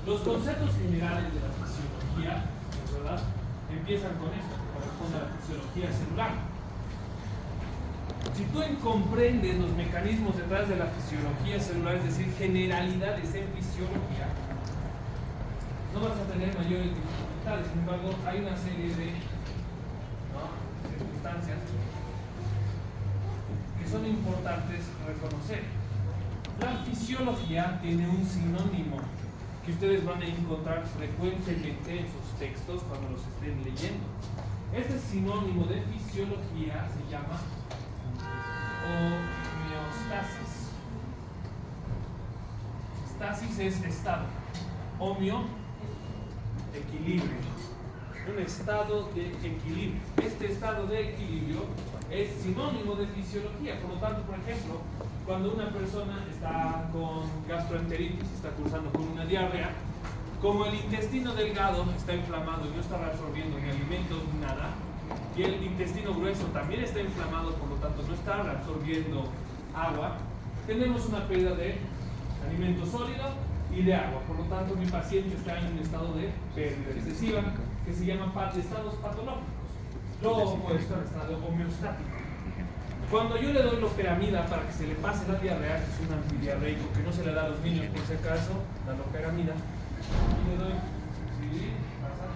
Los conceptos generales de la fisiología, ¿verdad?, empiezan con esto, que corresponde a la fisiología celular. Si tú comprendes los mecanismos detrás de la fisiología celular, es decir, generalidades en fisiología, no vas a tener mayores dificultades. Sin embargo, hay una serie de circunstancias que son importantes reconocer. La fisiología tiene un sinónimo que ustedes van a encontrar frecuentemente en sus textos cuando los estén leyendo. Este sinónimo de fisiología se llama homeostasis. Stasis es estado. Homeo, equilibrio. Un estado de equilibrio. Este estado de equilibrio es sinónimo de fisiología. Por lo tanto, por ejemplo, cuando una persona está con gastroenteritis, está cursando con una diarrea, como el intestino delgado está inflamado y no está absorbiendo ni alimentos ni nada, y el intestino grueso también está inflamado, por lo tanto no está absorbiendo agua, tenemos una pérdida de alimento sólido y de agua. Por lo tanto, mi paciente está en un estado de pérdida excesiva que se llama estados patológicos. Lo opuesto al estado homeostático. Cuando yo le doy loperamida para que se le pase la diarrea, que es un antidiarreico que no se le da a los niños por si acaso, la loperamida, y le doy, ¿sí? ¿Pasa?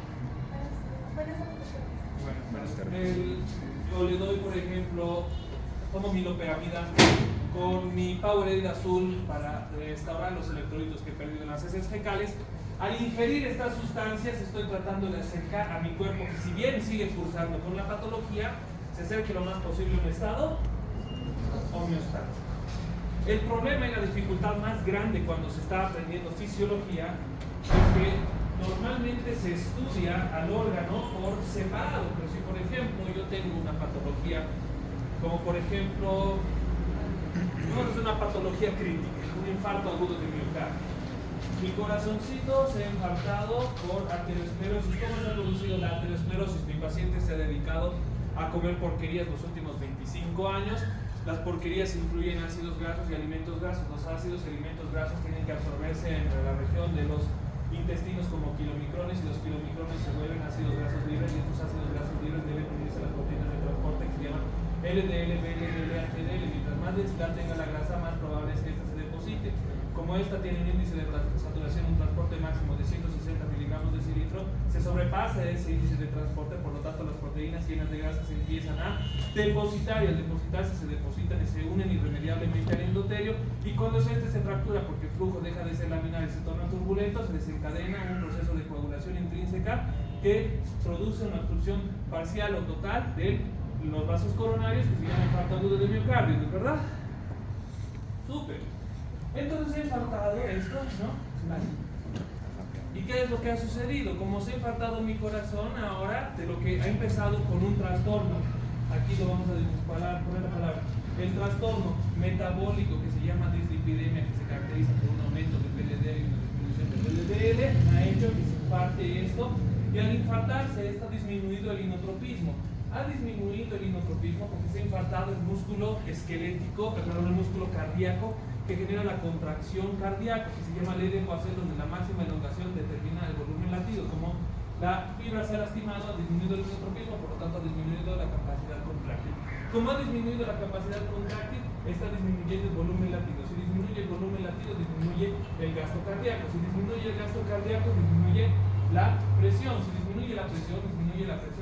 Bueno, yo le doy, por ejemplo, tomo mi loperamida con mi Powerade azul para restaurar los electrolitos que he perdido en las heces fecales. Al ingerir estas sustancias estoy tratando de acercar a mi cuerpo, que si bien sigue cursando con la patología, se acerque lo más posible a un estado homeostático. El problema y la dificultad más grande cuando se está aprendiendo fisiología es que normalmente se estudia al órgano por separado. Pero si, por ejemplo, yo tengo una patología, como por ejemplo, vamos a una patología crítica, un infarto agudo de miocardio. Mi corazoncito se ha infartado por arteriosclerosis. ¿Cómo se ha producido la arteriosclerosis? Mi paciente se ha dedicado a comer porquerías los últimos 25 años. Las porquerías incluyen ácidos grasos y alimentos grasos. Los ácidos y alimentos grasos tienen que absorberse en la región de los intestinos como kilomicrones, y los kilomicrones se vuelven ácidos grasos libres, y estos ácidos grasos libres deben unirse a las proteínas de transporte que se llaman LDL, VLDL, HDL. Mientras más densidad tenga la grasa, más probable es que esta se deposite. Como esta tiene un índice de saturación, un transporte máximo de 160 miligramos de cilitro, se sobrepasa ese índice de transporte, por lo tanto las proteínas llenas de grasa se empiezan a depositar, y al depositarse se depositan y se unen irremediablemente al endotelio, y cuando este se fractura porque el flujo deja de ser laminar y se torna turbulento, se desencadena un proceso de coagulación intrínseca que produce una obstrucción parcial o total de los vasos coronarios, que se llama infarto agudo de miocardio, ¿no es verdad? Súper. Entonces he infartado esto, ¿no? Vale. ¿Y qué es lo que ha sucedido? Como se ha infartado mi corazón, ahora de lo que ha empezado con un trastorno, aquí lo vamos a poner la palabra, el trastorno metabólico que se llama dislipidemia, que se caracteriza por un aumento del VLDL y una disminución del VLDL, ha hecho que se infarte esto, y al infartarse esto ha disminuido el inotropismo. Ha disminuido el inotropismo porque se ha infartado el músculo esquelético, perdón, el músculo cardíaco, que genera la contracción cardíaca, que se llama ley de Poisson, donde la máxima elongación determina el volumen latido. Como la fibra se ha lastimado, ha disminuido el inotropismo, por lo tanto ha disminuido la capacidad contráctil. Como ha disminuido la capacidad contráctil, está disminuyendo el volumen latido. Si disminuye el volumen latido, disminuye el gasto cardíaco. Si disminuye el gasto cardíaco, disminuye la presión. Si disminuye la presión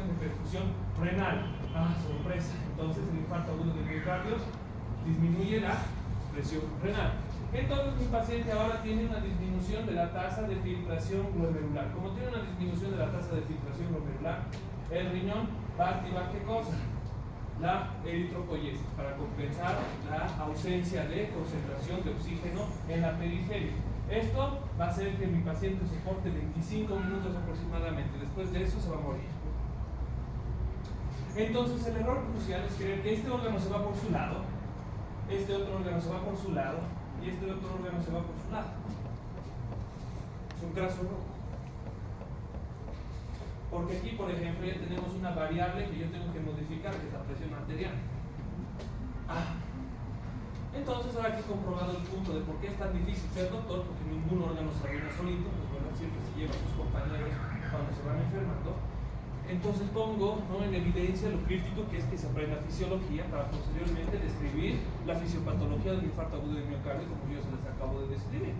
de perfusión renal. ¡Ah, sorpresa! Entonces el infarto agudo del miocardio disminuye la presión renal. Entonces mi paciente ahora tiene una disminución de la tasa de filtración glomerular. Como tiene una disminución de la tasa de filtración glomerular, el riñón va a activar ¿qué cosa? La eritropoiesis, para compensar la ausencia de concentración de oxígeno en la periferia. Esto va a hacer que mi paciente soporte 25 minutos aproximadamente. Después de eso se va a morir. Entonces el error crucial es creer que este órgano se va por su lado, este otro órgano se va por su lado, y este otro órgano se va por su lado. Es un graso error. Porque aquí, por ejemplo, ya tenemos una variable que yo tengo que modificar, que es la presión arterial. Entonces, ahora que he comprobado el punto de por qué es tan difícil ser doctor, porque ningún órgano se arruina solito, pues bueno, siempre se lleva a sus compañeros cuando se van enfermando. Entonces pongo, ¿no?, en evidencia lo crítico que es que se aprenda fisiología para posteriormente describir la fisiopatología del infarto agudo de miocardio, como yo se les acabo de describir,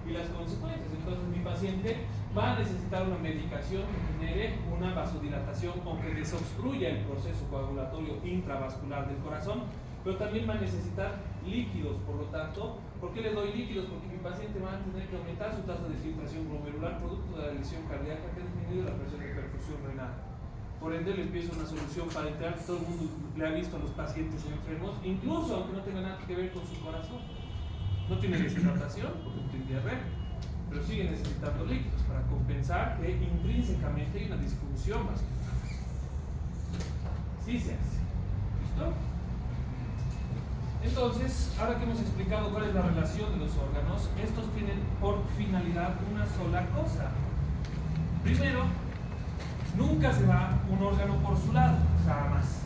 y las consecuencias. Entonces mi paciente va a necesitar una medicación que genere una vasodilatación o que desobstruya el proceso coagulatorio intravascular del corazón, pero también va a necesitar líquidos. Por lo tanto, ¿por qué le doy líquidos? Porque mi paciente va a tener que aumentar su tasa de filtración glomerular producto de la lesión cardíaca que ha disminuido la presión de perfusión renal. Por ende, le empiezo una solución para entrar. Todo el mundo le ha visto a los pacientes enfermos, incluso aunque no tenga nada que ver con su corazón. No tiene deshidratación porque no tiene diarrea, pero sigue necesitando líquidos para compensar que intrínsecamente hay una disfunción vascular. Sí se hace. ¿Listo? Entonces, ahora que hemos explicado cuál es la relación de los órganos, estos tienen por finalidad una sola cosa. Primero, nunca se va un órgano por su lado, jamás.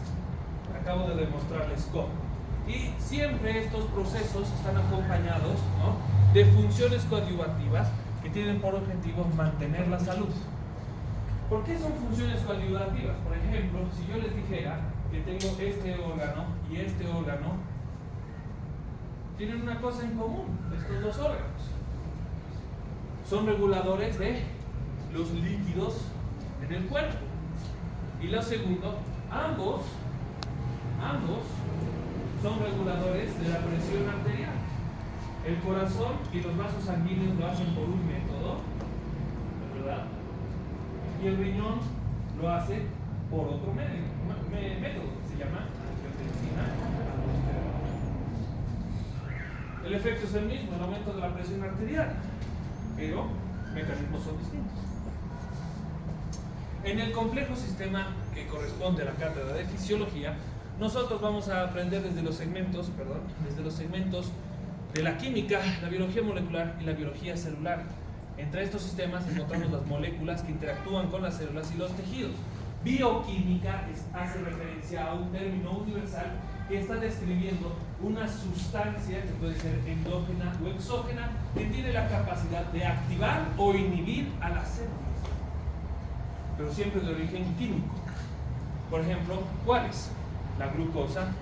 Acabo de demostrarles cómo. Y siempre estos procesos están acompañados, ¿no?, de funciones coadyuvativas que tienen por objetivo mantener la salud. ¿Por qué son funciones coadyuvativas? Por ejemplo, si yo les dijera que tengo este órgano y este órgano, tienen una cosa en común, estos dos órganos. Son reguladores de los líquidos en el cuerpo. Y lo segundo, ambos son reguladores de la presión arterial. El corazón y los vasos sanguíneos lo hacen por un método, ¿verdad? Y el riñón lo hace por otro método, que se llama angiotensina aldosterona. El efecto es el mismo, el aumento de la presión arterial, pero mecanismos son distintos. En el complejo sistema que corresponde a la cátedra de fisiología, nosotros vamos a aprender desde los segmentos de la química, la biología molecular y la biología celular. Entre estos sistemas encontramos las moléculas que interactúan con las células y los tejidos. Bioquímica hace referencia a un término universal que está describiendo una sustancia que puede ser endógena o exógena que tiene la capacidad de activar o inhibir a las células, pero siempre de origen químico. Por ejemplo, ¿cuáles? La glucosa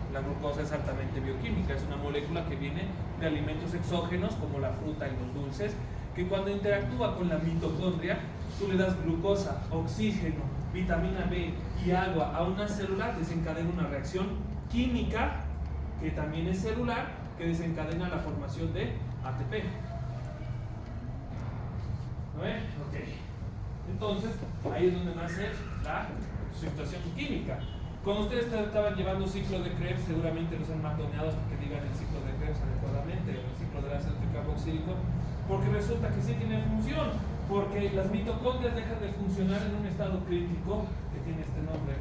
es altamente bioquímica, es una molécula que viene de alimentos exógenos como la fruta y los dulces, que cuando interactúa con la mitocondria, tú le das glucosa, oxígeno, vitamina B y agua a una célula, desencadena una reacción química que también es celular, que desencadena la formación de ATP. ¿No ven? Ok. Entonces, ahí es donde nace la situación química. Cuando ustedes estaban llevando ciclo de Krebs, seguramente los han matoneado hasta que digan el ciclo de Krebs adecuadamente, o el ciclo del ácido tricarboxílico, porque resulta que sí tiene función, porque las mitocondrias dejan de funcionar en un estado crítico que tiene este nombre.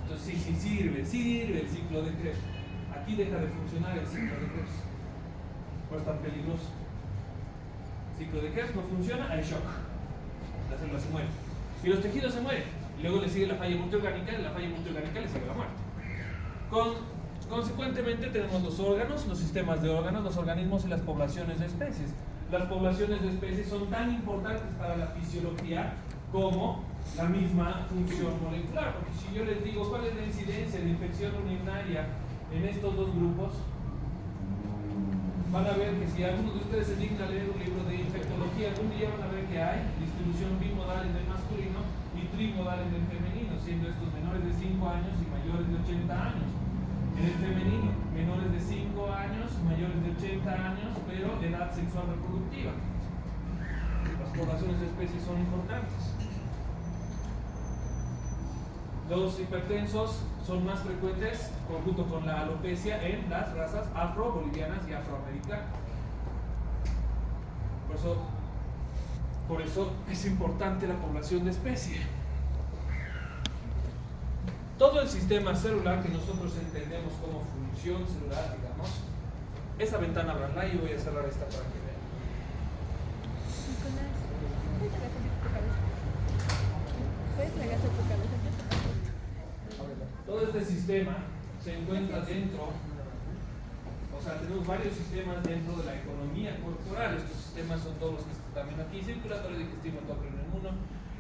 Entonces sí sirve el ciclo de Krebs. Aquí deja de funcionar el ciclo de Krebs. Por es tan peligroso. El ciclo de Krebs no funciona, hay shock. La célula se muere. Y los tejidos se mueren. Luego le sigue la falla multiorgánica y la falla multiorgánica le sigue la muerte. Consecuentemente tenemos los órganos, los sistemas de órganos, los organismos y las poblaciones de especies. Las poblaciones de especies son tan importantes para la fisiología como la misma función molecular, porque si yo les digo cuál es la incidencia de infección urinaria en estos dos grupos, van a ver que si alguno de ustedes se digna a leer un libro de infectología, algún día van a ver que hay distribución bimodal en el masculino y trimodal en el femenino, siendo estos menores de 5 años y mayores de 80 años. En el femenino, menores de 5 años, mayores de 80 años, pero de edad sexual reproductiva. Las poblaciones de especies son importantes. Los hipertensos son más frecuentes, junto con la alopecia, en las razas afro-bolivianas y afroamericanas. Por eso es importante la población de especie. Todo el sistema celular que nosotros entendemos como función celular, digamos, esa ventana abranla y voy a cerrar esta para que vean. Todo este sistema se encuentra dentro O sea, tenemos varios sistemas dentro de la economía corporal. Estos sistemas son todos los que están también aquí: circulatorio, digestivo, endocrino,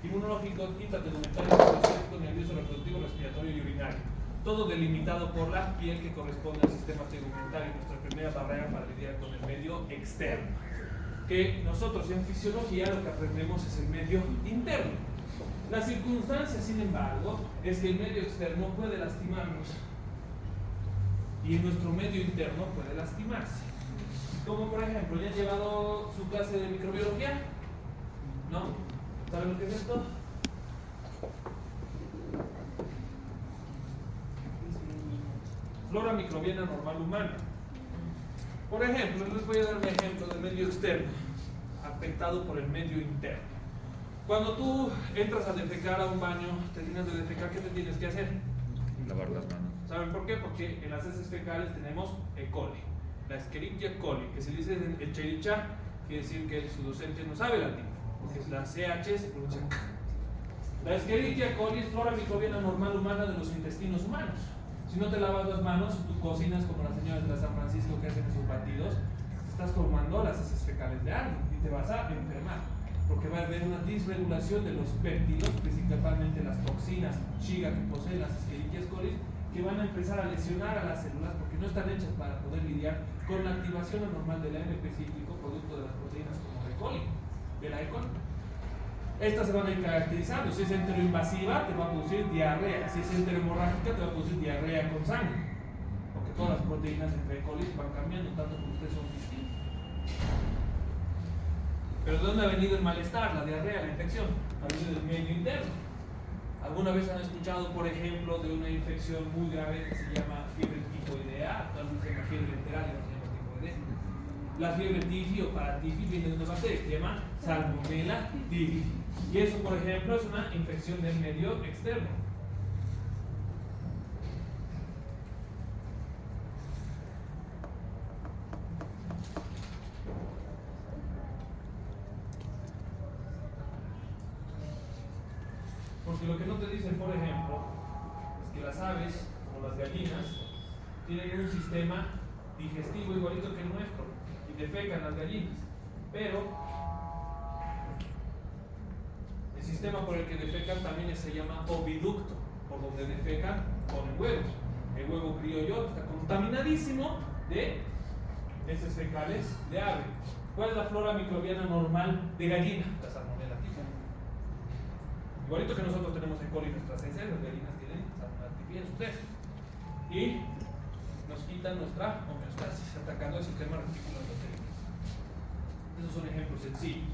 inmunológico, tegumentario, psicológico, nervioso, reproductivo, respiratorio y urinario. Todo delimitado por la piel, que corresponde al sistema tegumentario, nuestra primera barrera para lidiar con el medio externo. Que nosotros en fisiología lo que aprendemos es el medio interno. La circunstancia, sin embargo, es que el medio externo puede lastimarnos y nuestro medio interno puede lastimarse. Como por ejemplo, ¿ya han llevado su clase de microbiología? ¿No? ¿Saben lo que es esto? Flora microbiana normal humana. Por ejemplo, les voy a dar un ejemplo del medio externo afectado por el medio interno. Cuando tú entras a defecar a un baño, terminas de defecar, ¿qué te tienes que hacer? Lavar las manos. ¿Saben por qué? Porque en las heces fecales tenemos E. coli, la Escherichia coli, que se dice Escherichia, quiere decir que su docente no sabe latín, porque es la CH se pronuncia K. La Escherichia coli es flora microbiana normal humana de los intestinos humanos. Si no te lavas las manos, tú cocinas como las señoras de la San Francisco que hacen sus batidos, estás formando las heces fecales de alguien y te vas a enfermar, porque va a haber una disregulación de los péptidos, principalmente las toxinas Shiga que poseen las Escherichia coli, que van a empezar a lesionar a las células porque no están hechas para poder lidiar con la activación anormal del AMP cíclico, producto de las proteínas como E. coli, de la E. coli. Estas se van a ir caracterizando. Si es enteroinvasiva, te va a producir diarrea. Si es enterohemorrágica, te va a producir diarrea con sangre, porque todas las proteínas entre E. coli van cambiando, tanto como ustedes son distintos. Pero ¿de dónde ha venido el malestar, la diarrea, la infección? Ha venido del medio interno. ¿Alguna vez han escuchado, por ejemplo, de una infección muy grave que se llama fiebre tifoidea? Actualmente se llama fiebre enteral y no se llama tifoidea. La fiebre tifi o paratifi viene de una bacteria que se llama Salmonella tifi. Y eso, por ejemplo, es una infección del medio externo. Porque lo que no te dicen, por ejemplo, es que las aves, como las gallinas, tienen un sistema digestivo igualito que el nuestro y defecan las gallinas, pero el sistema por el que defecan también se llama oviducto, por donde defecan ponen huevos. El huevo criollo está contaminadísimo de heces fecales de ave. ¿Cuál es la flora microbiana normal de gallina? La Salmonella tifi. Igualito que nosotros tenemos E. coli en nuestras heces, las gallinas tienen Salmonella tifi en sus heces. Y nos quitan nuestra homeostasis, atacando el sistema reticular endotelial. Esos son ejemplos sencillos.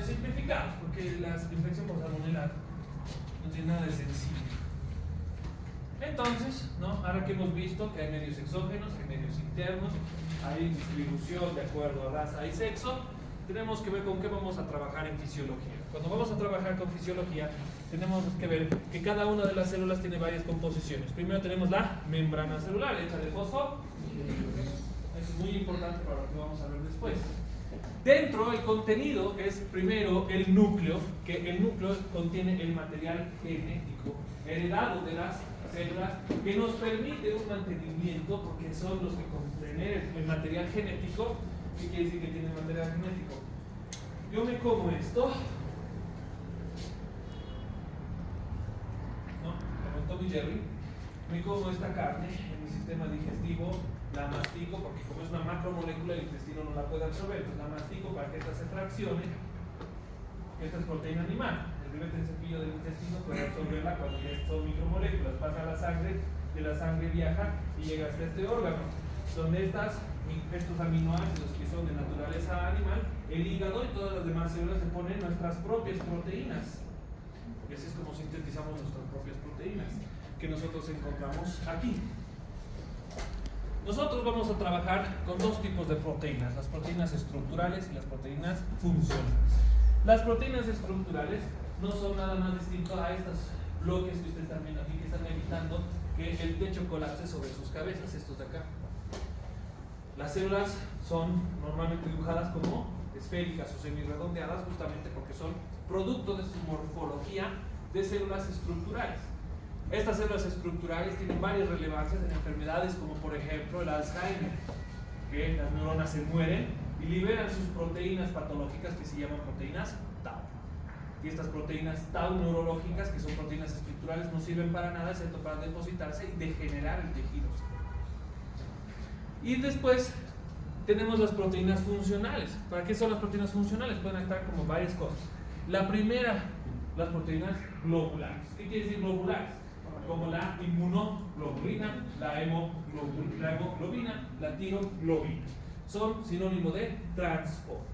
Simplificados, porque la infección por salmonela no tiene nada de sencillo. Entonces, ¿no? Ahora que hemos visto que hay medios exógenos, hay medios internos, hay distribución de acuerdo a raza y sexo, tenemos que ver con qué vamos a trabajar en fisiología. Cuando vamos a trabajar con fisiología, tenemos que ver que cada una de las células tiene varias composiciones. Primero tenemos la membrana celular, hecha de fósforo. Eso es muy importante para lo que vamos a ver después. Dentro, el contenido es primero el núcleo, que el núcleo contiene el material genético heredado de las células, que nos permite un mantenimiento, porque son los que contienen el material genético. ¿Qué quiere decir que tiene material genético? Yo me como esto, ¿no? Como Tom y Jerry, me como esta carne en mi sistema digestivo, la mastico, porque como es una macromolécula, el intestino no la puede absorber, entonces la mastico para que esta se fraccione. Esta es proteína animal. El primer cepillo del intestino puede absorberla cuando ya son micromoléculas, pasa a la sangre, de la sangre viaja y llega hasta este órgano, donde estos aminoácidos que son de naturaleza animal, el hígado y todas las demás células se ponen nuestras propias proteínas. Y así es como sintetizamos nuestras propias proteínas, que nosotros encontramos aquí. Nosotros vamos a trabajar con dos tipos de proteínas, las proteínas estructurales y las proteínas funcionales. Las proteínas estructurales no son nada más distinto a estos bloques que ustedes están viendo aquí, que están evitando que el techo colapse sobre sus cabezas, estos de acá. Las células son normalmente dibujadas como esféricas o semirredondeadas, justamente porque son producto de su morfología de células estructurales. Estas células estructurales tienen varias relevancias en enfermedades como por ejemplo el Alzheimer, que las neuronas se mueren y liberan sus proteínas patológicas que se llaman proteínas tau. Y estas proteínas tau neurológicas, que son proteínas estructurales, no sirven para nada excepto para depositarse y degenerar el tejido. Y después tenemos las proteínas funcionales. ¿Para qué son las proteínas funcionales? Pueden actuar como varias cosas. La primera, las proteínas globulares. ¿Qué quiere decir globulares? Como la inmunoglobulina, la hemoglobina, la tiroglobina. Son sinónimo de transporte.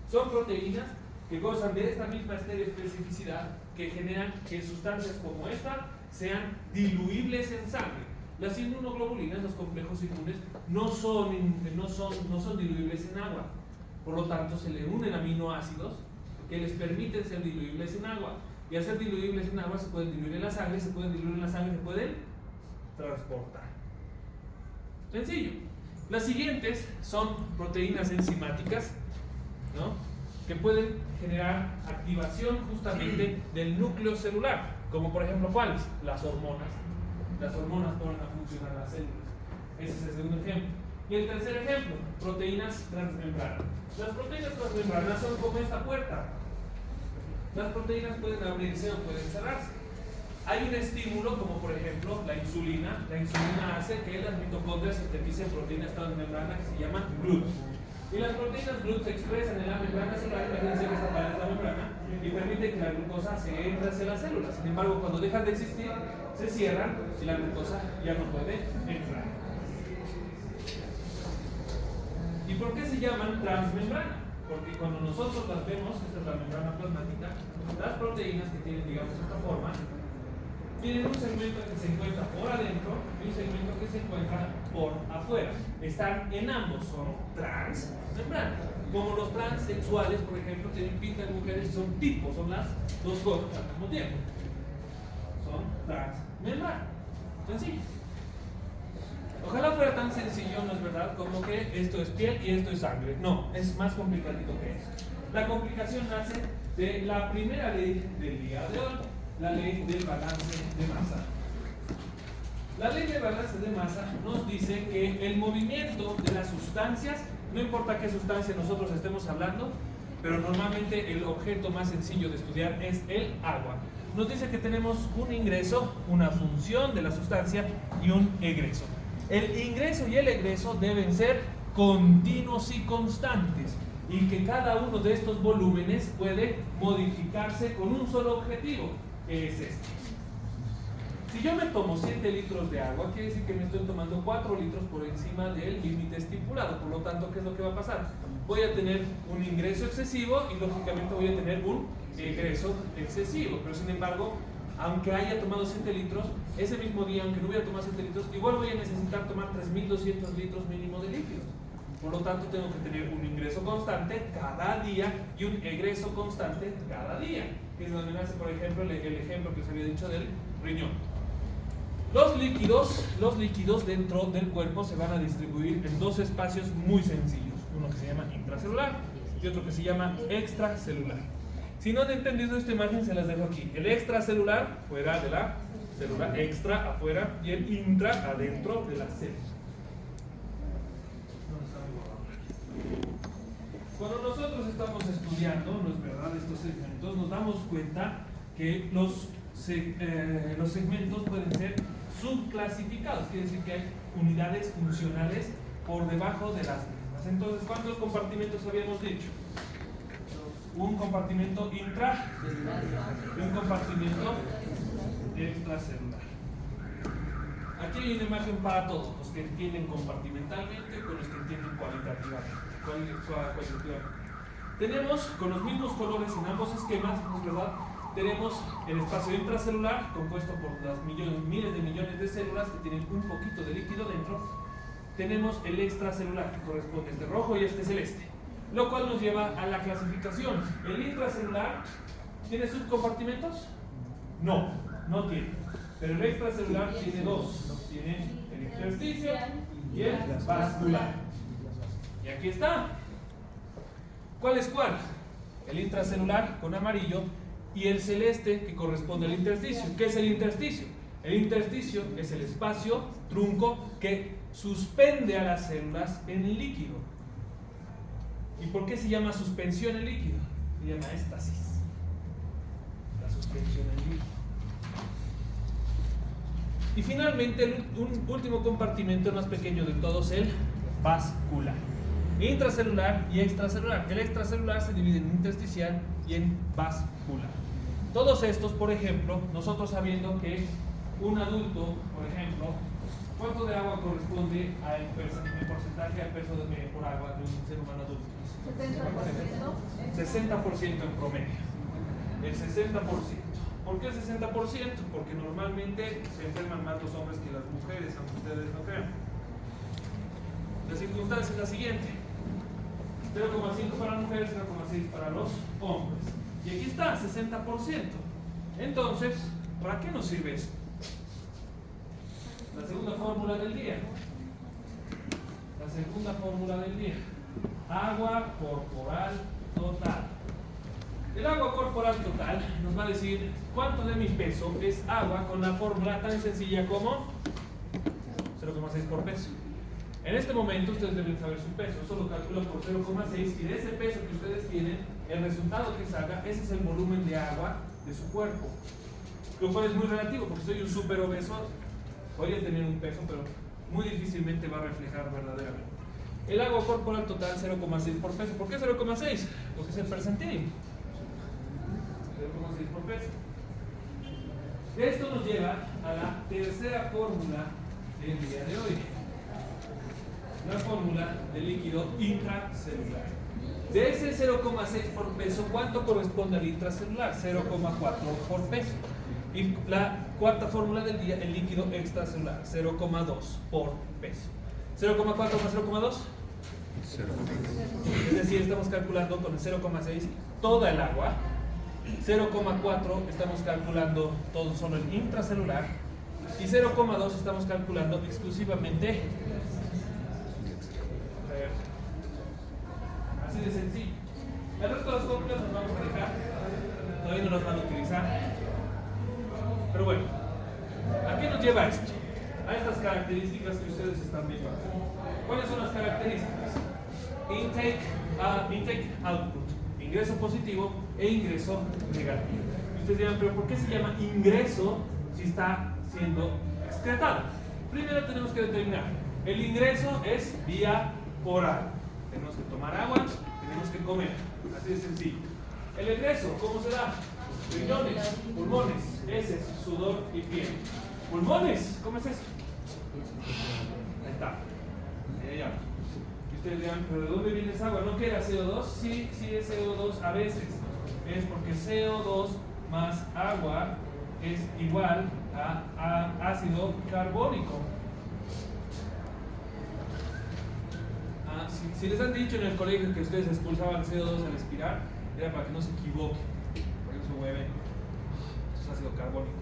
Son proteínas que gozan de esta misma estereoespecificidad que generan que sustancias como esta sean diluibles en sangre. Las inmunoglobulinas, los complejos inmunes, no son diluibles en agua. Por lo tanto, se le unen aminoácidos que les permiten ser diluibles en agua. Y al ser diluibles en agua se pueden diluir en la sangre, se pueden transportar. Sencillo. Las siguientes son proteínas enzimáticas, ¿no?, que pueden generar activación justamente del núcleo celular, como por ejemplo, ¿cuáles? Las hormonas. Las hormonas ponen a funcionar las células. Ese es el segundo ejemplo. Y el tercer ejemplo, proteínas transmembranas. Las proteínas transmembranas son como esta puerta. Las proteínas pueden abrirse o pueden cerrarse. Hay un estímulo, como por ejemplo la insulina. La insulina hace que las mitocondrias sinteticen proteínas transmembranas que se llaman GLUT. Y las proteínas GLUT se expresan en la membrana celular, imagínense que esta pared es la membrana, y permite que la glucosa se entre hacia las células. Sin embargo, cuando dejan de existir, se cierran y la glucosa ya no puede entrar. ¿Y por qué se llaman transmembrana? Porque cuando nosotros las vemos, esta es la membrana plasmática, las proteínas que tienen, digamos, esta forma, tienen un segmento que se encuentra por adentro y un segmento que se encuentra por afuera. Están en ambos, son transmembranas. Como los transexuales, por ejemplo, tienen pinta de mujeres y son tipos, son las dos cosas al mismo tiempo. Son transmembranas. Sencillo. Ojalá fuera tan sencillo, ¿no es verdad? Como que esto es piel y esto es sangre. No, es más complicadito que eso. La complicación nace de la primera ley del día de hoy, la ley del balance de masa. La ley del balance de masa nos dice que el movimiento de las sustancias, no importa qué sustancia nosotros estemos hablando, pero normalmente el objeto más sencillo de estudiar es el agua. Nos dice que tenemos un ingreso, una función de la sustancia y un egreso. El ingreso y el egreso deben ser continuos y constantes, y que cada uno de estos volúmenes puede modificarse con un solo objetivo, que es este. Si yo me tomo 7 litros de agua, quiere decir que me estoy tomando 4 litros por encima del límite estipulado. Por lo tanto, ¿qué es lo que va a pasar? Voy a tener un ingreso excesivo y lógicamente voy a tener un egreso excesivo. Pero sin embargo, aunque haya tomado 7 litros, ese mismo día, aunque no hubiera tomado 7 litros, igual voy a necesitar tomar 3.200 litros mínimo de líquidos. Por lo tanto, tengo que tener un ingreso constante cada día y un egreso constante cada día, que es donde nace, por ejemplo, el ejemplo que os había dicho del riñón. Los líquidos dentro del cuerpo se van a distribuir en dos espacios muy sencillos, uno que se llama intracelular y otro que se llama extracelular. Si no han entendido esta imagen, se las dejo aquí. El extracelular, fuera de la célula, extra, afuera, y el intra, adentro de la célula. Cuando nosotros estamos estudiando, ¿no es verdad?, estos segmentos, nos damos cuenta que los segmentos pueden ser subclasificados, quiere decir que hay unidades funcionales por debajo de las mismas. Entonces, ¿cuántos compartimentos habíamos dicho? Un compartimento intracelular y un compartimento extracelular. Aquí hay una imagen para todos, los que entienden compartimentalmente y con los que entienden cualitativamente. Tenemos con los mismos colores en ambos esquemas, ¿no es verdad? Tenemos el espacio intracelular compuesto por las miles de millones de células que tienen un poquito de líquido dentro. Tenemos el extracelular que corresponde a este rojo y este celeste, lo cual nos lleva a la clasificación. ¿El intracelular tiene subcompartimentos? No, no tiene. Pero el extracelular tiene dos. Tiene el intersticio y el vascular. Y aquí está. ¿Cuál es cuál? El intracelular con amarillo y el celeste que corresponde al intersticio. ¿Qué es el intersticio? El intersticio es el espacio, trunco, que suspende a las células en el líquido. ¿Y por qué se llama suspensión en líquido? Se llama éstasis. La suspensión en líquido. Y finalmente, un último compartimento más pequeño de todos, el vascular. Intracelular y extracelular. El extracelular se divide en intersticial y en vascular. Todos estos, por ejemplo, nosotros sabiendo que un adulto, por ejemplo, ¿cuánto de agua corresponde al porcentaje al peso por agua de un ser humano adulto? 60% en promedio. El 60%. ¿Por qué el 60%? Porque normalmente se enferman más los hombres que las mujeres, aunque ustedes no crean. La circunstancia es la siguiente: 0,5 para mujeres, 0,6 para los hombres. Y aquí está, 60%. Entonces, ¿para qué nos sirve eso? La segunda fórmula del día. La segunda fórmula del día. Agua corporal total. El agua corporal total nos va a decir cuánto de mi peso es agua con la fórmula tan sencilla como 0,6 por peso. En este momento ustedes deben saber su peso, eso lo calculan por 0,6 y de ese peso que ustedes tienen, el resultado que salga, ese es el volumen de agua de su cuerpo. Lo cual es muy relativo, porque soy un súper obeso, podría tener un peso, pero muy difícilmente va a reflejar verdaderamente. El agua corporal total 0,6 por peso. ¿Por qué 0,6? Porque es el percentil. 0,6 por peso. Esto nos lleva a la tercera fórmula del día de hoy. La fórmula del líquido intracelular. De ese 0,6 por peso, ¿cuánto corresponde al intracelular? 0,4 por peso. Y la cuarta fórmula del día, el líquido extracelular, 0,2 por peso. 0,4 más 0,2. Es decir, estamos calculando con el 0,6 toda el agua. 0,4 estamos calculando todo solo el intracelular. Y 0,2 estamos calculando exclusivamente. Así de sencillo. El resto de las fórmulas nos vamos a dejar. Todavía no las van a utilizar. Pero bueno, ¿a qué nos lleva esto? A estas características que ustedes están viendo. ¿Cuáles son las características? Intake, output, ingreso positivo e ingreso negativo. Ustedes dirán, pero ¿por qué se llama ingreso si está siendo excretado? Primero tenemos que determinar, el ingreso es vía oral. Tenemos que tomar agua, tenemos que comer, así de sencillo. El egreso, ¿cómo se da? Riñones, pulmones, heces, sudor y piel. Pulmones, ¿cómo es eso? Ahí está. Ya. Y ustedes dirán, ¿pero de dónde viene esa agua? ¿No que era CO2? Sí, sí es CO2 a veces. Es porque CO2 más agua es igual a ácido carbónico. Si les han dicho en el colegio que ustedes expulsaban CO2 al expirar, era para que no se equivoquen. Por eso se mueve. Eso es ácido carbónico.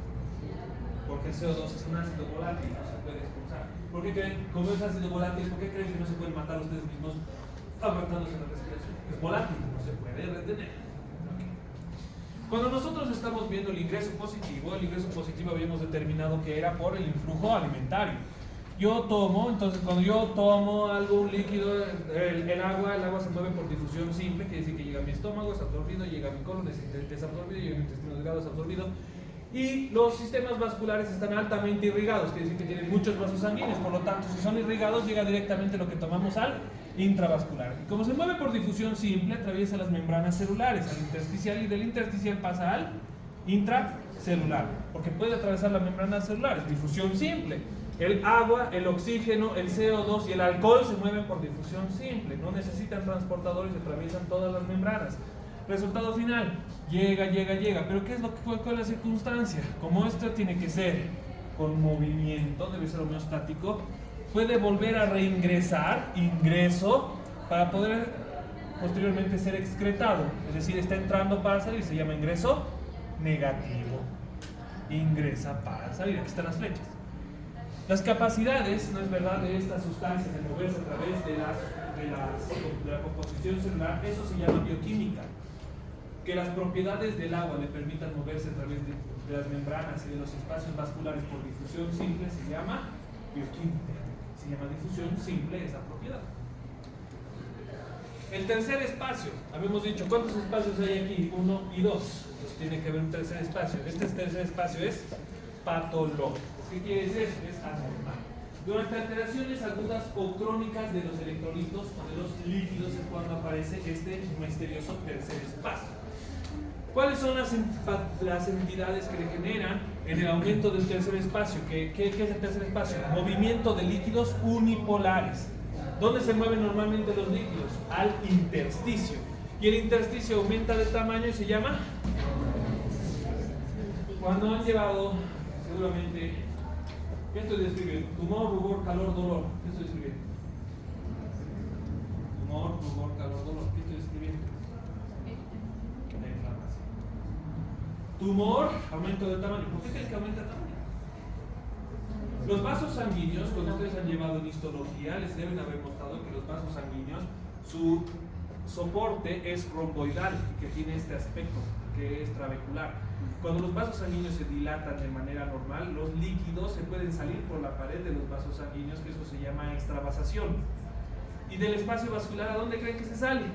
Porque el CO2 es un ácido volátil, no se puede expulsar. ¿Por qué creen, como es ácido volátil, por qué creen que no se pueden matar ustedes mismos aguantándose la respiración? Es volátil, no se puede retener. Cuando nosotros estamos viendo el ingreso positivo habíamos determinado que era por el influjo alimentario. Yo tomo, entonces cuando yo tomo algo, un líquido, el agua se mueve por difusión simple, quiere decir que llega a mi estómago, es absorbido, llega a mi colon, es desabsorbido, llega a mi intestino delgado, es absorbido. Y los sistemas vasculares están altamente irrigados, quiere decir que tienen muchos vasos sanguíneos, por lo tanto, si son irrigados, llega directamente lo que tomamos al intravascular. Y como se mueve por difusión simple, atraviesa las membranas celulares, al intersticial, y del intersticial pasa al intracelular, porque puede atravesar la membrana celular, es difusión simple. El agua, el oxígeno, el CO2 y el alcohol se mueven por difusión simple, no necesitan transportadores, atraviesan todas las membranas. Resultado final, llega, pero ¿qué es cuál es la circunstancia? Como esto tiene que ser con movimiento, debe ser homeostático, puede volver a reingresar, ingreso, para poder posteriormente ser excretado, es decir, está entrando para salir, se llama ingreso negativo, ingresa para salir, aquí están las flechas. Las capacidades, ¿no es verdad?, de estas sustancias de moverse a través de la composición celular, eso se llama bioquímica. que las propiedades del agua le permitan moverse a través de las membranas y de los espacios vasculares por difusión simple se llama bioquímica. Se llama difusión simple esa propiedad. El tercer espacio, habíamos dicho, ¿cuántos espacios hay aquí? 1 y 2. Entonces tiene que haber un tercer espacio. Este tercer espacio es patológico. ¿Qué quiere decir? Es anormal. Durante alteraciones agudas o crónicas de los electrolitos o de los líquidos es cuando aparece este misterioso tercer espacio. ¿Cuáles son las entidades que le generan en el aumento del tercer espacio? ¿Qué es el tercer espacio? Movimiento de líquidos unipolares. ¿Dónde se mueven normalmente los líquidos? Al intersticio. Y el intersticio aumenta de tamaño y se llama... Cuando han llevado, seguramente, ¿qué estoy describiendo? Tumor, rubor, calor, dolor. ¿Qué estoy describiendo? Tumor, rubor, calor, dolor. ¿Qué estoy describiendo? La inflamación. Tumor, aumento de tamaño. ¿Por qué crees que aumenta de tamaño? Los vasos sanguíneos, cuando ustedes han llevado en histología, les deben haber mostrado que los vasos sanguíneos, su soporte es romboidal, que tiene este aspecto, que es trabecular. Cuando los vasos sanguíneos se dilatan de manera normal, los líquidos se pueden salir por la pared de los vasos sanguíneos, que eso se llama extravasación. Y del espacio vascular, ¿a dónde creen que se sale?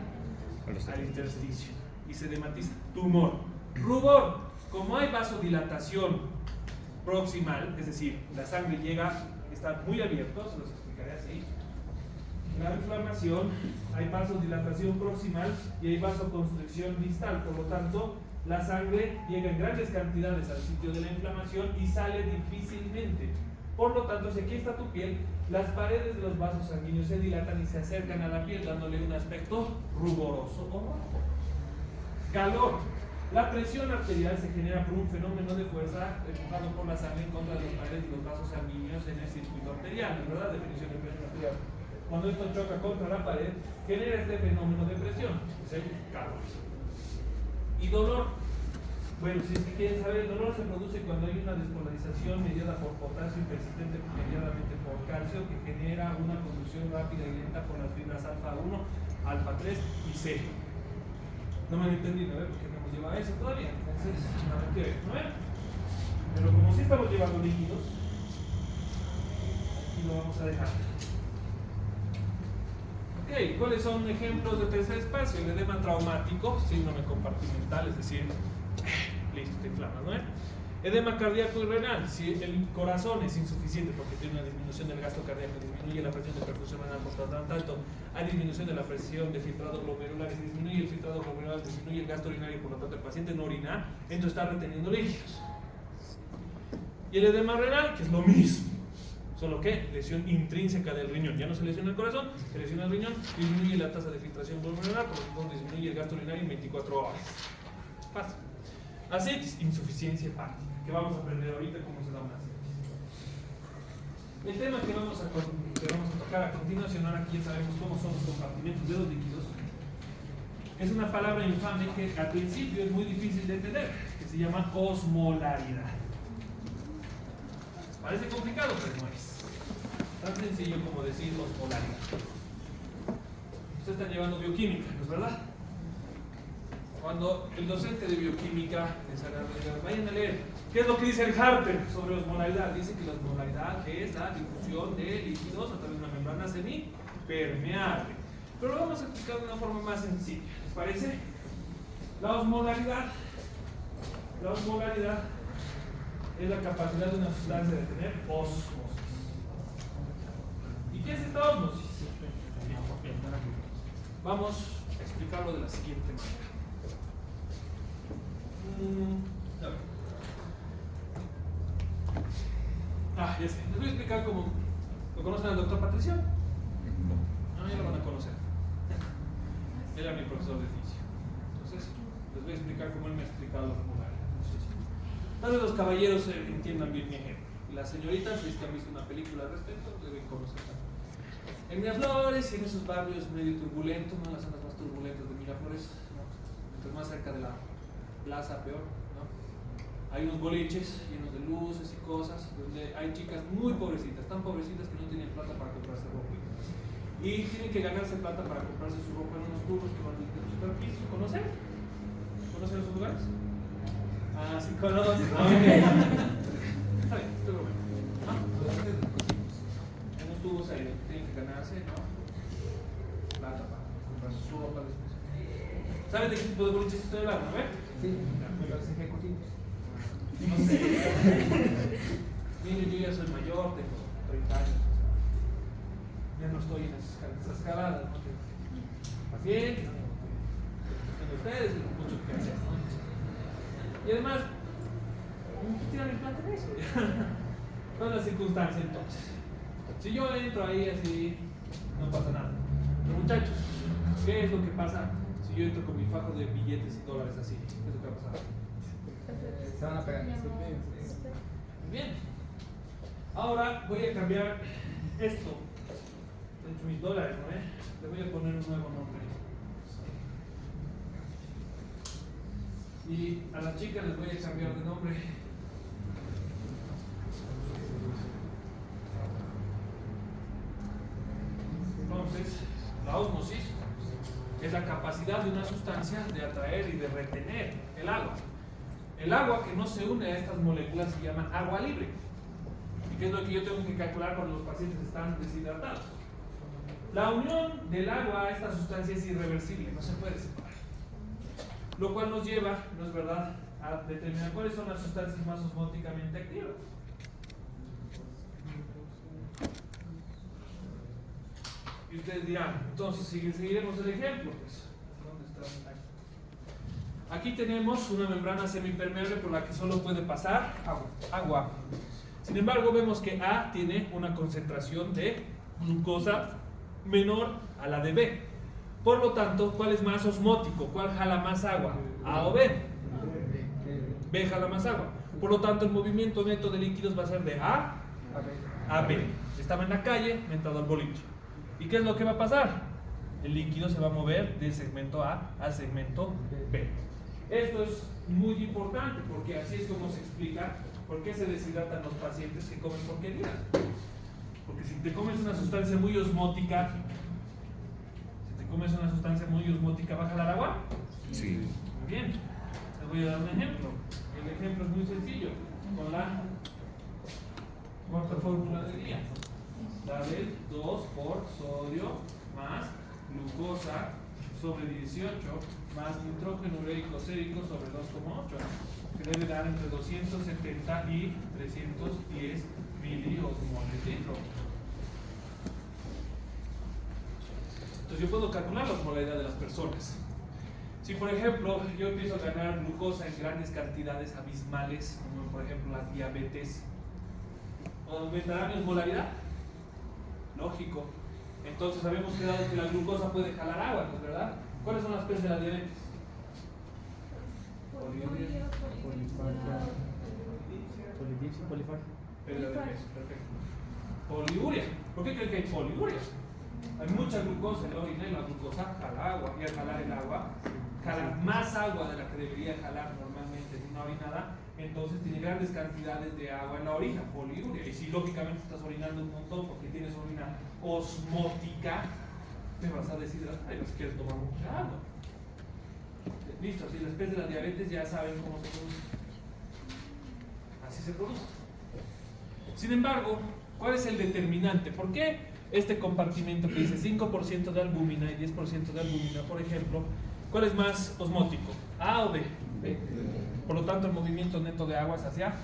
Al intersticio. Y se dematiza. Tumor. Rubor. Como hay vasodilatación proximal, es decir, la sangre llega, está muy abierto, se los explicaré así. La inflamación, hay vasodilatación proximal y hay vasoconstricción distal, por lo tanto, la sangre llega en grandes cantidades al sitio de la inflamación y sale difícilmente. Por lo tanto, si aquí está tu piel, las paredes de los vasos sanguíneos se dilatan y se acercan a la piel, dándole un aspecto ruboroso o rojo. Calor. La presión arterial se genera por un fenómeno de fuerza empujado por la sangre en contra de las paredes de los vasos sanguíneos en el circuito arterial, ¿verdad? Definición de presión arterial. Cuando esto choca contra la pared, genera este fenómeno de presión, es el calor. Y dolor. Bueno, si es que quieren saber, el dolor se produce cuando hay una despolarización mediada por potasio y persistente mediadamente por calcio que genera una conducción rápida y lenta por las fibras alfa 1, alfa 3 y C. No me han entendido, ¿eh? Porque no hemos llevado eso todavía, entonces nada que ver, ¿no? Pero como sí estamos llevando líquidos, aquí lo vamos a dejar. Ok, ¿cuáles son ejemplos de tercer espacio? El edema traumático, síndrome compartimental, es decir, listo, te inflamas, ¿no? Edema cardíaco y renal, si el corazón es insuficiente porque tiene una disminución del gasto cardíaco, disminuye la presión de perfusión renal, por lo tanto, hay disminución de la presión de filtrado glomerular, si disminuye el filtrado glomerular, disminuye el gasto urinario, por lo tanto, el paciente no orina, entonces está reteniendo líquidos. Y el edema renal, que es lo mismo, solo que lesión intrínseca del riñón, ya no se lesiona el corazón, se lesiona el riñón, disminuye la tasa de filtración glomerular, por lo tanto, disminuye el gasto urinario en 24 horas. Fácil. Ascitis, insuficiencia hepática, que vamos a aprender ahorita cómo se da una ascitis. El tema que vamos a tocar a continuación, ahora que ya sabemos cómo son los compartimentos de los líquidos, es una palabra infame que al principio es muy difícil de entender, que se llama osmolaridad. Parece complicado, pero no es tan sencillo como decir osmolaridad. Ustedes están llevando bioquímica, ¿no es verdad? Cuando el docente de bioquímica les haga, vayan a leer qué es lo que dice el Harper sobre osmolaridad. Dice que la osmolaridad es la difusión de líquidos a través de una membrana semipermeable. Pero lo vamos a explicar de una forma más sencilla. ¿Les parece? La osmolaridad es la capacidad de una sustancia de tener ósmosis. ¿Y qué es esta ósmosis? Vamos a explicarlo de la siguiente manera. Ya sé, les voy a explicar cómo. ¿Lo conocen al doctor Patricio? No, ya lo van a conocer. Él era mi profesor de física. Entonces, les voy a explicar cómo él me ha explicado los osmolaridad. Tal vez los caballeros entiendan bien mi ejemplo. Y las señoritas, si es que han visto una película al respecto, deben conocerla. En Miraflores, en esos barrios medio turbulentos, ¿no? Las zonas más turbulentas de Miraflores, ¿no? Mientras más cerca de la plaza, peor, ¿no? Hay unos boliches llenos de luces y cosas, donde hay chicas muy pobrecitas, tan pobrecitas que no tienen plata para comprarse ropa. Y tienen que ganarse plata para comprarse su ropa en unos turnos que van desde los superpisos, ¿conocen? ¿Conocen esos lugares? Ah, sí, conocen. Ah, ok. Está bien, estoy bromeando. Unos tubos ahí, tienen que ganarse, ¿no? Plata para comprar su ropa después. ¿Saben de qué tipo de boliches estoy hablando, no? Sí, los ejecutivos. No sé. Miren, yo ya soy mayor, tengo 30 años. Ya no estoy en esas escaladas, ¿no? Pacientes, tengo ustedes, mucho que hacer, ¿no? Y además, ¿qué tiran el plata en eso? ¿Cuál es la circunstancia entonces? Si yo entro ahí así, no pasa nada. Pero muchachos, ¿qué es lo que pasa si yo entro con mi fajo de billetes y dólares así? ¿Qué es lo que va a pasar? Se van a pegar. Muy bien. Ahora voy a cambiar esto. He hecho mis dólares, ¿no? Le voy a poner un nuevo nombre. Y a las chicas les voy a cambiar de nombre. Entonces, la ósmosis es la capacidad de una sustancia de atraer y de retener el agua. El agua que no se une a estas moléculas se llama agua libre. ¿Y qué es lo que yo tengo que calcular cuando los pacientes están deshidratados? La unión del agua a esta sustancia es irreversible, no se puede separar. Lo cual nos lleva, ¿no es verdad?, a determinar cuáles son las sustancias más osmóticamente activas. Y ustedes dirán, entonces seguiremos el ejemplo. Pues, ¿dónde está? Aquí tenemos una membrana semipermeable por la que solo puede pasar agua. Sin embargo, vemos que A tiene una concentración de glucosa menor a la de B. Por lo tanto, ¿cuál es más osmótico? ¿Cuál jala más agua? ¿A o B? B jala más agua. Por lo tanto, el movimiento neto de líquidos va a ser de A a B. Estaba en la calle, me he entrado al boliche. ¿Y qué es lo que va a pasar? El líquido se va a mover del segmento A al segmento B. Esto es muy importante porque así es como se explica por qué se deshidratan los pacientes que comen porquerías. Porque si te comes una sustancia muy osmótica, ¿va a jalar agua? Sí. Muy bien. Les voy a dar un ejemplo. El ejemplo es muy sencillo. Con la cuarta fórmula del día. La del 2 por sodio más glucosa sobre 18 más nitrógeno ureico sérico sobre 2,8, que debe dar entre 270 y 310 miliosmoles litro. Entonces yo puedo calcular la osmolaridad de las personas. Si por ejemplo yo empiezo a ganar glucosa en grandes cantidades abismales, como por ejemplo la diabetes, ¿aumentará mi osmolaridad? Lógico. Entonces habíamos quedado que la glucosa puede jalar agua, ¿no es verdad? ¿Cuáles son las P's de la diabetes? Polifagia. Perfecto. Poliuria. ¿Por qué creen que hay poliuria? Hay mucha glucosa en la orina y la glucosa jala agua. Y al jalar el agua, jala más agua de la que debería jalar normalmente en una orinada. Entonces tiene grandes cantidades de agua en la orina, poliuria. Y si lógicamente estás orinando un montón porque tienes orina osmótica, te vas a deshidratar y vas a querer tomar mucha agua. Listo, si las P's de la diabetes ya saben cómo se produce. Así se produce. Sin embargo, ¿cuál es el determinante? ¿Por qué este compartimento que dice 5% de albúmina y 10% de albúmina, por ejemplo, cuál es más osmótico? ¿A o B? B. Por lo tanto, el movimiento neto de agua es hacia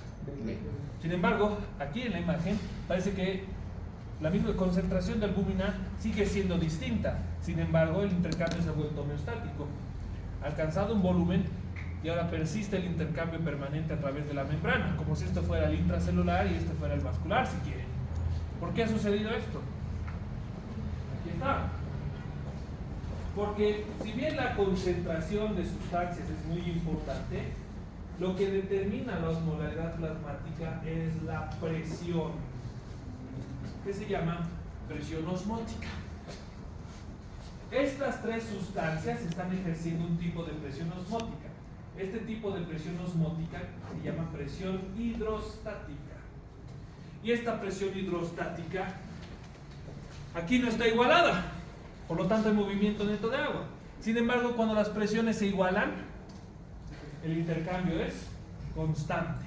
B. Sin embargo, aquí en la imagen parece que la misma concentración de albúmina sigue siendo distinta. Sin embargo, el intercambio se ha vuelto homeostático. Ha alcanzado un volumen y ahora persiste el intercambio permanente a través de la membrana, como si esto fuera el intracelular y este fuera el vascular, si quieren. ¿Por qué ha sucedido esto? Aquí está. Porque si bien la concentración de sustancias es muy importante, lo que determina la osmolaridad plasmática es la presión, que se llama presión osmótica. Estas tres sustancias están ejerciendo un tipo de presión osmótica. Este tipo de presión osmótica se llama presión hidrostática. Y esta presión hidrostática aquí no está igualada, por lo tanto hay movimiento neto de agua. Sin embargo, cuando las presiones se igualan, el intercambio es constante.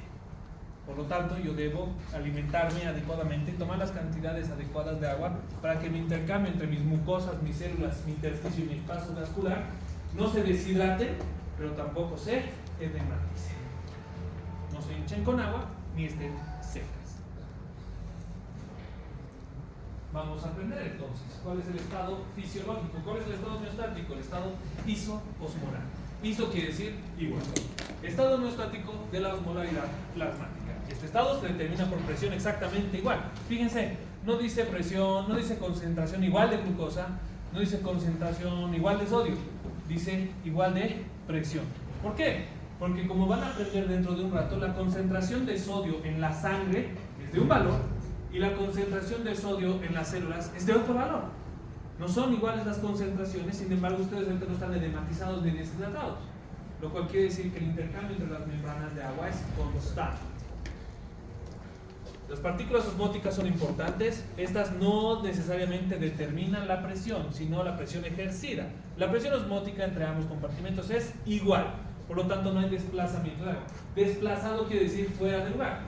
Por lo tanto, yo debo alimentarme adecuadamente, tomar las cantidades adecuadas de agua para que mi intercambio entre mis mucosas, mis células, mi intersticio y mi espacio vascular no se deshidraten, pero tampoco se edematicen. No se hinchen con agua ni estén secas. Vamos a aprender entonces cuál es el estado fisiológico, cuál es el estado homeostático, el estado iso-osmolar. Iso quiere decir igual. Estado homeostático de la osmolaridad plasmática. Este estado se determina por presión exactamente igual. Fíjense, no dice presión, no dice concentración igual de glucosa, no dice concentración igual de sodio, dice igual de presión. ¿Por qué? Porque como van a aprender dentro de un rato, la concentración de sodio en la sangre es de un valor y la concentración de sodio en las células es de otro valor. No son iguales las concentraciones, sin embargo ustedes ahorita no están edematizados ni deshidratados, lo cual quiere decir que el intercambio entre las membranas de agua es constante. Las partículas osmóticas son importantes. Estas no necesariamente determinan la presión, sino la presión ejercida. La presión osmótica entre ambos compartimentos es igual, por lo tanto no hay desplazamiento de agua. Desplazado quiere decir fuera de lugar.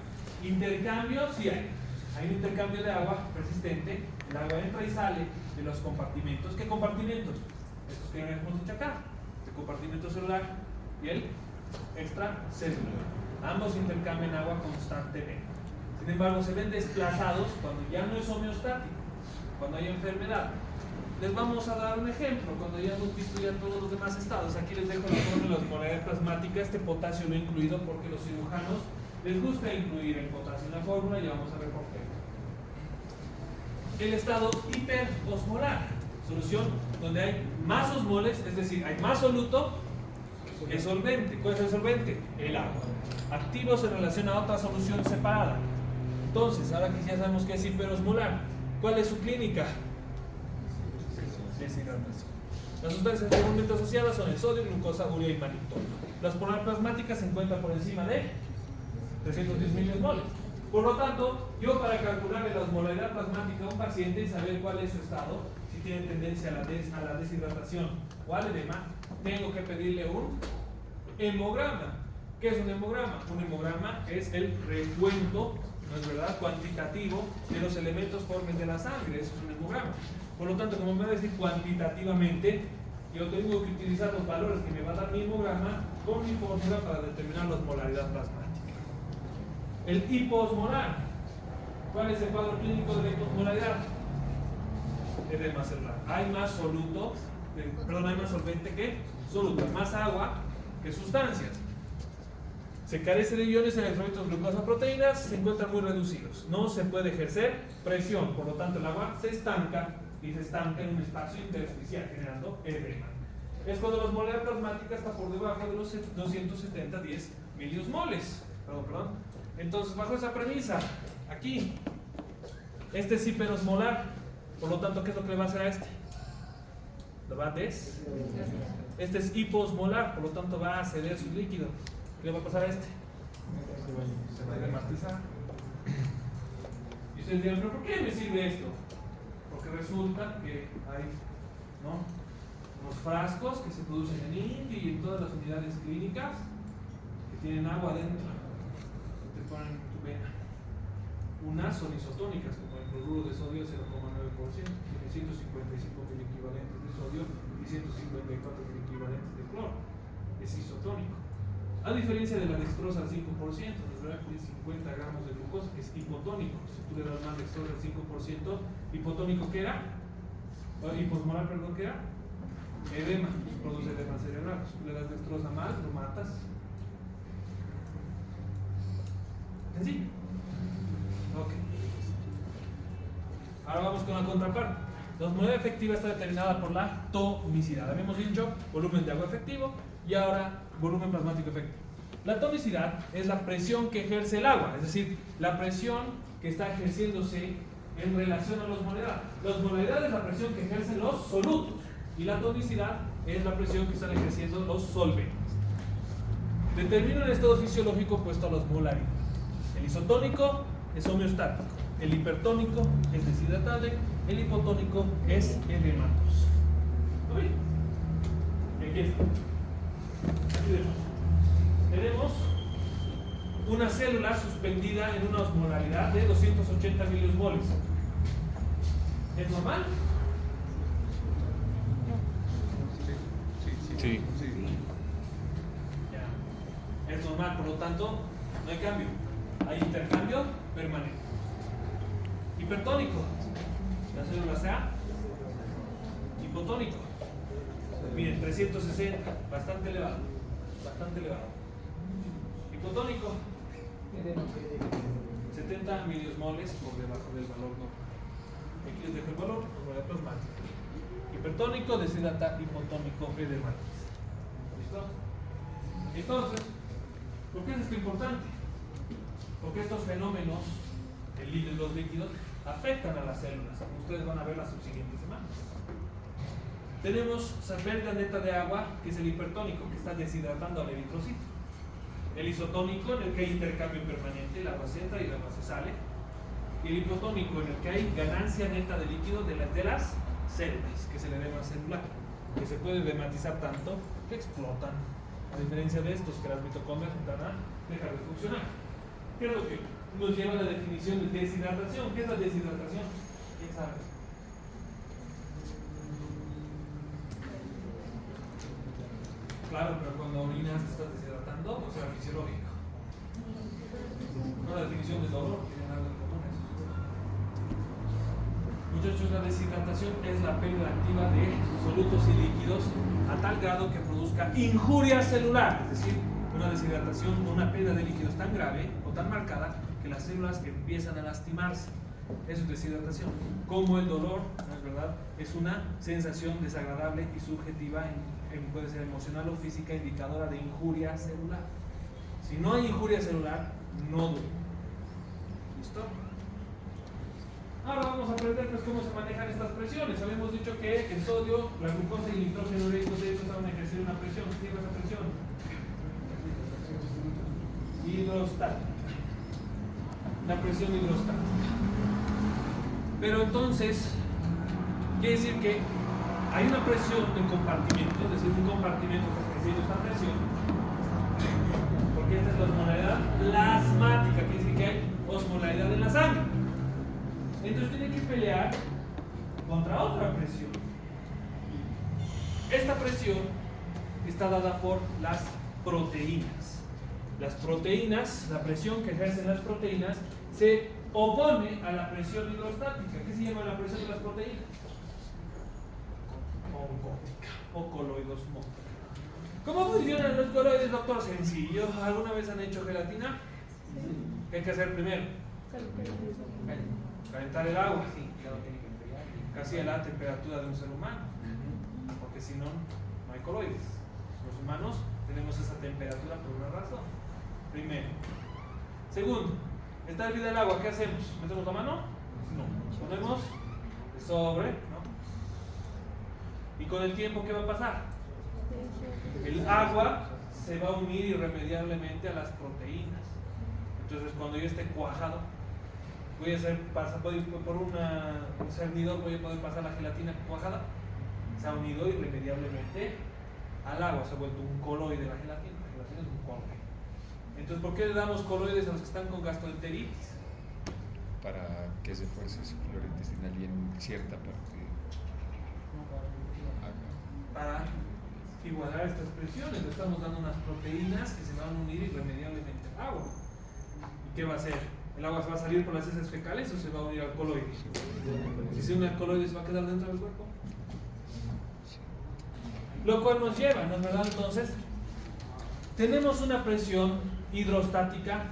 Intercambio sí hay. Hay un intercambio de agua persistente. El agua entra y sale de los compartimentos. ¿Qué compartimentos? Estos que hemos dicho acá. El compartimento celular y el extracelular. Ambos intercambian agua constantemente. Sin embargo, se ven desplazados cuando ya no es homeostático, cuando hay enfermedad. Les vamos a dar un ejemplo, cuando ya hemos visto ya todos los demás estados. Aquí les dejo la fórmula de la osmolaridad plasmática. Este potasio lo he incluido porque los cirujanos les gusta incluir el potasio en la fórmula, y vamos a ver por qué. El estado hiperosmolar, solución donde hay más osmoles, es decir, hay más soluto que solvente. ¿Cuál es el solvente? El agua. Activos en relación a otra solución separada. Entonces, ahora que ya sabemos que es hiperosmolar, ¿cuál es su clínica? Deshidratación. Las sustancias comúnmente asociadas son el sodio, glucosa, urea y mannitol. La osmolar plasmática se encuentra por encima de 310 milimoles. Por lo tanto, yo para calcular la osmolaridad plasmática a un paciente y saber cuál es su estado, si tiene tendencia a la deshidratación o al edema, tengo que pedirle un hemograma. ¿Qué es un hemograma? Un hemograma es el recuento, ¿no es verdad?, cuantitativo de los elementos formes de la sangre. Eso es un hemograma. Por lo tanto, como me va a decir cuantitativamente, yo tengo que utilizar los valores que me va a dar mi hemograma con mi fórmula para determinar la osmolaridad plasmática. El hipoosmolar. ¿Cuál es el cuadro clínico de la hiposmolaridad? Edema celular. Hay más soluto, hay más solvente que soluto, hay más agua que sustancias. Se carece de iones, electrolitos, glucosa, proteínas, se encuentran muy reducidos. No se puede ejercer presión, por lo tanto el agua se estanca y se estanca en un espacio intersticial, generando edema. Es cuando la osmolaridad plasmática está por debajo de los 270-10 miliosmoles. Perdón. Entonces, bajo esa premisa, aquí, este es hiperosmolar, por lo tanto, ¿qué es lo que le va a hacer a este? Lo va a Este es hiposmolar, por lo tanto va a ceder su líquido. ¿Qué le va a pasar a este? Se va a edematizar. Y ustedes dirán, ¿pero por qué me sirve esto? Porque resulta que hay, ¿no?, unos frascos que se producen en India y en todas las unidades clínicas que tienen agua dentro. Te ponen en tu vena. Unas son isotónicas, como el cloruro de sodio 0,9%, tiene 155 mil equivalentes de sodio y 154 mil equivalentes de cloro. Es isotónico. A diferencia de la dextrosa al 5%, nos da 50 gramos de glucosa, que es hipotónico. Si tú le das más dextrosa al 5%, hipotónico, ¿qué era? Hiposmolar, perdón, ¿qué era? Edema, produce edema cerebral. Si tú le das dextrosa mal, lo matas. Sencillo. Ok. Ahora vamos con la contraparte. La osmolaridad efectiva está determinada por la tonicidad. Habíamos dicho volumen de agua efectivo y ahora volumen plasmático efectivo. La tonicidad es la presión que ejerce el agua, es decir, la presión que está ejerciéndose en relación a la osmolaridad. La osmolaridad es la presión que ejercen los solutos y la tonicidad es la presión que están ejerciendo los solventes. Determino el estado fisiológico opuesto a la osmolaridad. El isotónico es homeostático, el hipertónico es deshidratable, el hipotónico es edematoso. ¿Lo ven? Aquí está. Aquí debajo. tenemos una célula suspendida en una osmolaridad de 280 miliosmoles. ¿Es normal? Sí. Ya. Es normal, por lo tanto, no hay cambio. Hay intercambio permanente. Hipertónico. La célula sea hipotónico. Miren, 360, bastante elevado. Bastante elevado. Hipotónico. 70 miliosmoles por debajo del valor normal. Aquí les dejo el valor, osmolaridad plasmática. Hipertónico, deshidrata, hipotónico, edematitis. ¿Listo? Entonces, ¿por qué es esto importante? Porque estos fenómenos, los líquidos, afectan a las células, como ustedes van a ver la subsiguiente semana. Tenemos pérdida neta de agua, que es el hipertónico, que está deshidratando al eritrocito. El isotónico, en el que hay intercambio permanente, el agua se entra y el agua se sale. Y el hipotónico, en el que hay ganancia neta de líquido de las células, que es el edema celular, que se puede edematizar tanto que explotan. A diferencia de estos, que las mitocondrias entran a dejar de funcionar. ¿Qué es lo que nos lleva a la definición de deshidratación? ¿Qué es la deshidratación? ¿Quién sabe? Claro, pero cuando orinas te estás deshidratando, o sea, fisiológico. No la definición del dolor, tiene algo en común eso. Muchachos, la deshidratación es la pérdida activa de solutos y líquidos a tal grado que produzca injuria celular, es decir, una deshidratación, una pérdida de líquidos tan grave o tan marcada que las células empiezan a lastimarse. Eso es deshidratación. Como el dolor, ¿no es verdad? Es una sensación desagradable y subjetiva, puede ser emocional o física, indicadora de injuria celular. Si no hay injuria celular, no duele. ¿Listo? Ahora vamos a aprender pues, cómo se manejan estas presiones. Habíamos dicho que el sodio, la glucosa y el nitrógeno ureico de estos van a ejercer una presión. ¿Qué es esa presión? Hidrostática. La presión hidrostática. Pero entonces, quiere decir que hay una presión en compartimiento, es decir, un compartimento que ejerce esta presión, porque esta es la osmolaridad plasmática, quiere decir que hay osmolaridad en la sangre. Entonces tiene que pelear contra otra presión. Esta presión está dada por las proteínas. Las proteínas, la presión que ejercen las proteínas, se opone a la presión hidrostática. ¿Qué se llama la presión de las proteínas? Oncótica o coloidosmótica. ¿Cómo funcionan los coloides, doctor? Sencillo. ¿Alguna vez han hecho gelatina? ¿Qué hay que hacer primero? Calentar el agua. Casi a la temperatura de un ser humano. Porque si no, no hay coloides. Los humanos tenemos esa temperatura por una razón. Primero. Segundo, está hervida el agua. ¿Qué hacemos? ¿Metemos la mano? No. Ponemos el sobre, ¿no? Y con el tiempo, ¿qué va a pasar? El agua se va a unir irremediablemente a las proteínas. Entonces, cuando yo esté cuajado, voy a hacer, por un cernidor voy a poder pasar la gelatina cuajada. Se ha unido irremediablemente al agua, se ha vuelto un coloide la gelatina. La gelatina es un coloide. Entonces, ¿por qué le damos coloides a los que están con gastroenteritis? Para que se fuerce su flora intestinal y en cierta parte para igualar estas presiones. Le estamos dando unas proteínas que se van a unir irremediablemente al agua. ¿Y qué va a hacer? ¿El agua se va a salir por las heces fecales o se va a unir al coloide? Si se une al coloide, ¿se va a quedar dentro del cuerpo? Lo cual nos lleva, ¿no es verdad? Entonces, tenemos una presión hidrostática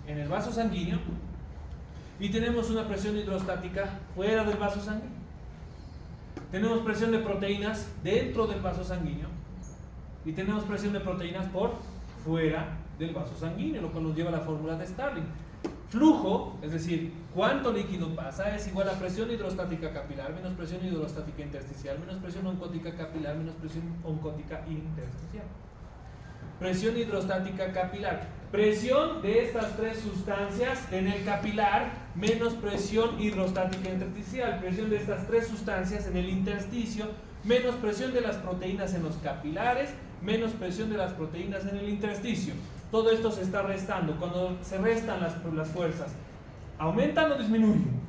en el vaso sanguíneo y tenemos una presión hidrostática fuera del vaso sanguíneo. Tenemos presión de proteínas dentro del vaso sanguíneo y tenemos presión de proteínas por fuera del vaso sanguíneo, lo cual nos lleva a la fórmula de Starling. Flujo, es decir, cuánto líquido pasa, es igual a presión hidrostática capilar menos presión hidrostática intersticial menos presión oncótica capilar menos presión oncótica intersticial. Presión hidrostática capilar, presión de estas tres sustancias en el capilar menos presión hidrostática intersticial, presión de estas tres sustancias en el intersticio menos presión de las proteínas en los capilares menos presión de las proteínas en el intersticio. Todo esto se está restando. Cuando se restan las fuerzas, ¿aumentan o disminuyen?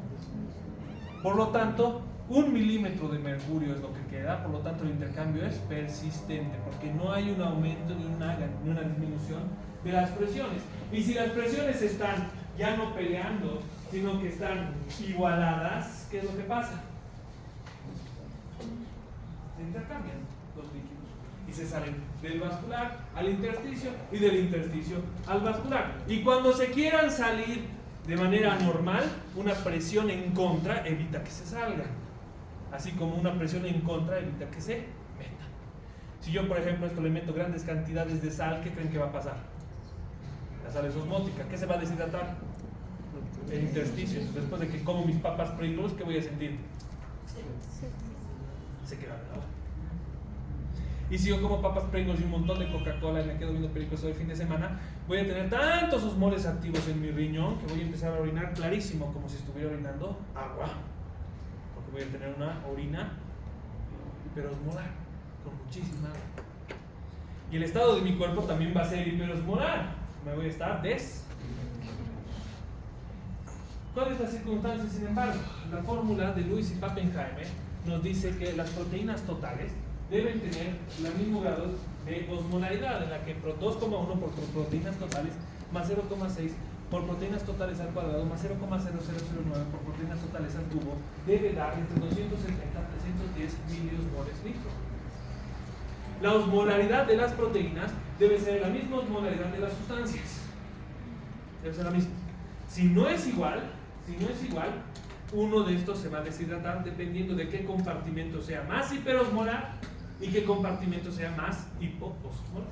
Por lo tanto, 1 milímetro de mercurio es lo que queda, por lo tanto el intercambio es persistente, porque no hay un aumento ni una disminución de las presiones. Y si las presiones están ya no peleando, sino que están igualadas, ¿qué es lo que pasa? Se intercambian los líquidos y se salen del vascular al intersticio y del intersticio al vascular. Y cuando se quieran salir de manera normal, una presión en contra evita que se salgan, así como una presión en contra evita que se metan. Si yo, por ejemplo, a esto le meto grandes cantidades de sal, ¿qué creen que va a pasar? La sal es osmótica. ¿Qué se va a deshidratar? El intersticio. Después de que como mis papas Pringles, ¿qué voy a sentir? Se queda de lado. Y si yo como papas Pringles y un montón de Coca-Cola y me quedo viendo películas todo el fin de semana, voy a tener tantos osmoles activos en mi riñón que voy a empezar a orinar clarísimo, como si estuviera orinando agua. Porque voy a tener una orina hiperosmolar, con muchísima agua. Y el estado de mi cuerpo también va a ser hiperosmolar. Me voy a estar ¿Cuál es la circunstancia, sin embargo? La fórmula de Lewis y Pappenheimer nos dice que las proteínas totales deben tener el mismo grado de osmolaridad, en la que 2,1 por proteínas totales más 0,6 por proteínas totales al cuadrado más 0,0009 por proteínas totales al cubo debe dar entre 270 y 310 miliosmoles litro. La osmolaridad de las proteínas debe ser la misma osmolaridad de las sustancias. Debe ser la misma. Si no es igual, uno de estos se va a deshidratar dependiendo de qué compartimento sea más hiperosmolar y qué compartimento sea más hipoosmolar.